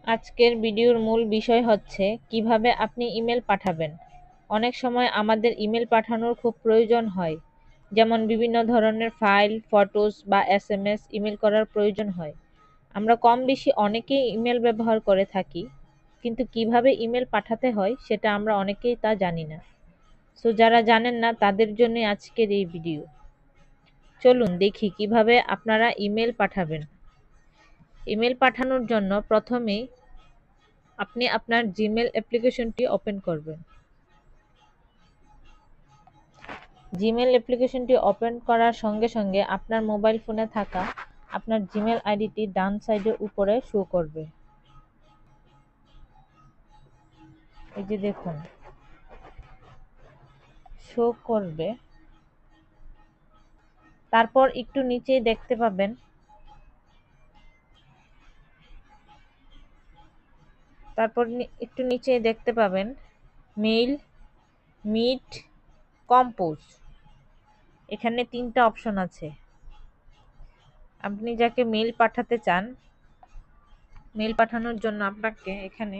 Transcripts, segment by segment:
আজকের ভিডিওর মূল বিষয় হচ্ছে কিভাবে আপনি ইমেল পাঠাবেন। অনেক সময় আমাদের ইমেল পাঠানোর খুব প্রয়োজন হয়, যেমন বিভিন্ন ধরনের ফাইল, ফটোস বা এসএমএস ইমেল করার প্রয়োজন হয়। আমরা কম বেশি অনেকেই ইমেল ব্যবহার করে থাকি, কিন্তু কিভাবে ইমেল পাঠাতে হয় সেটা আমরা অনেকেই তা জানি না। সো যারা জানেন না তাদের জন্য আজকের এই ভিডিও। চলুন দেখি কিভাবে আপনারা ইমেল পাঠাবেন। ইমেল পাঠানোর জন্য প্রথমেই আপনি আপনার জিমেল অ্যাপ্লিকেশনটি ওপেন করবেন। জিমেল অ্যাপ্লিকেশনটি ওপেন করার সঙ্গে সঙ্গে আপনার মোবাইল ফোনে থাকা আপনার জিমেল আইডিটি ডান সাইডের উপরে শো করবে। এই যে দেখুন, শো করবে। তারপর একটু নিচেই দেখতে পাবেন একটু নিচেই দেখতে পাবেন মেইল, মিট, কম্পোজ। এখানে 3টা অপশন আছে। আপনি যাকে মেইল পাঠাতে চান, মেইল পাঠানোর জন্য আপনাকে এখানে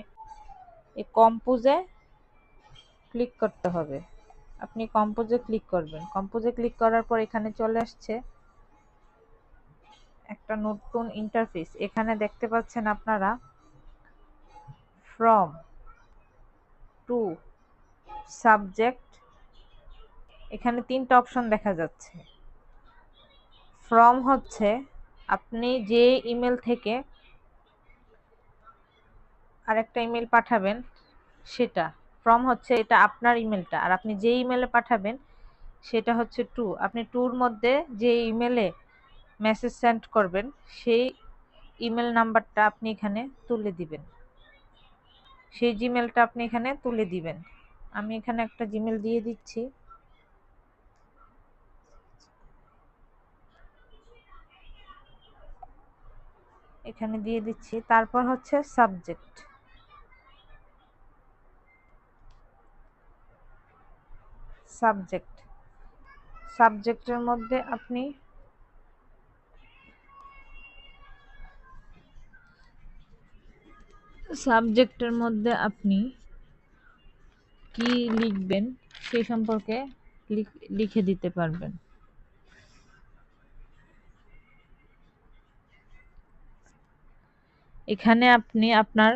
এই কম্পোজে ক্লিক করতে হবে। আপনি কম্পোজে ক্লিক করবেন। কম্পোজে ক্লিক করার পর এখানে চলে আসছে একটা নতুন ইন্টারফেস। এখানে দেখতে পাচ্ছেন আপনারা ফ্রম, টু, সাবজেক্ট। এখানে 3টা অপশন দেখা যাচ্ছে। ফ্রম হচ্ছে আপনি যে ইমেল থেকে আরেকটা ইমেল পাঠাবেন সেটা। ফ্রম হচ্ছে এটা আপনার ইমেলটা, আর আপনি যে ইমেলে পাঠাবেন সেটা হচ্ছে টু। আপনি টুর মধ্যে যে ইমেলে মেসেজ সেন্ড করবেন সেই ইমেল নাম্বারটা আপনি এখানে তুলে দিবেন, সেই জিমেলটা আপনি এখানে তুলে দিবেন। আমি এখানে একটা জিমেল দিয়ে দিচ্ছি। এখানে দিয়ে দিচ্ছি। তারপর হচ্ছে সাবজেক্ট। সাবজেক্ট সাবজেক্টের মধ্যে আপনি কি লিখবেন সেই সম্পর্কে লিখে দিতে পারবেন। এখানে আপনি আপনার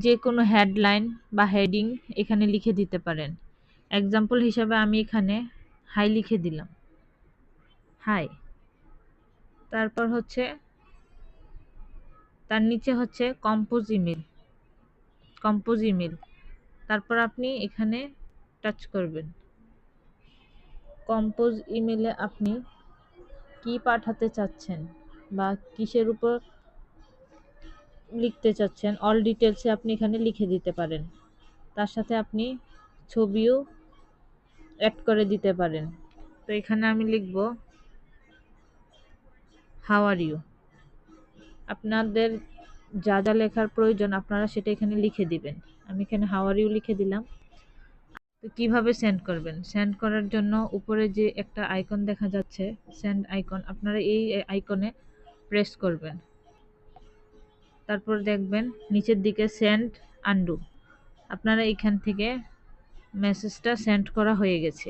যে কোনো হেডলাইন বা হেডিং এখানে লিখে দিতে পারেন। এক্সাম্পল হিসাবে আমি এখানে হাই লিখে দিলাম, হাই। তারপর হচ্ছে তার নিচে হচ্ছে কম্পোজ ইমেল। তারপর আপনি এখানে টাচ করবেন। কম্পোজ ইমেলে আপনি কি পাঠাতে চাচ্ছেন বা কিসের উপর লিখতে চাচ্ছেন অল ডিটেলসে আপনি এখানে লিখে দিতে পারেন। তার সাথে আপনি ছবিও অ্যাড করে দিতে পারেন। তো এখানে আমি লিখব হাউ আর ইউ। আপনাদের যা যা লেখার প্রয়োজন আপনারা সেটা এখানে লিখে দিবেন। আমি এখানে হাউ আর ইউ লিখে দিলাম। তো কিভাবে সেন্ড করবেন? সেন্ড করার জন্য উপরে যে একটা আইকন দেখা যাচ্ছে, সেন্ড আইকন, আপনারা এই আইকনে প্রেস করবেন। তারপর দেখবেন নিচের দিকে সেন্ড আনডু। আপনারা এখান থেকে মেসেজটা সেন্ড করা হয়ে গেছে।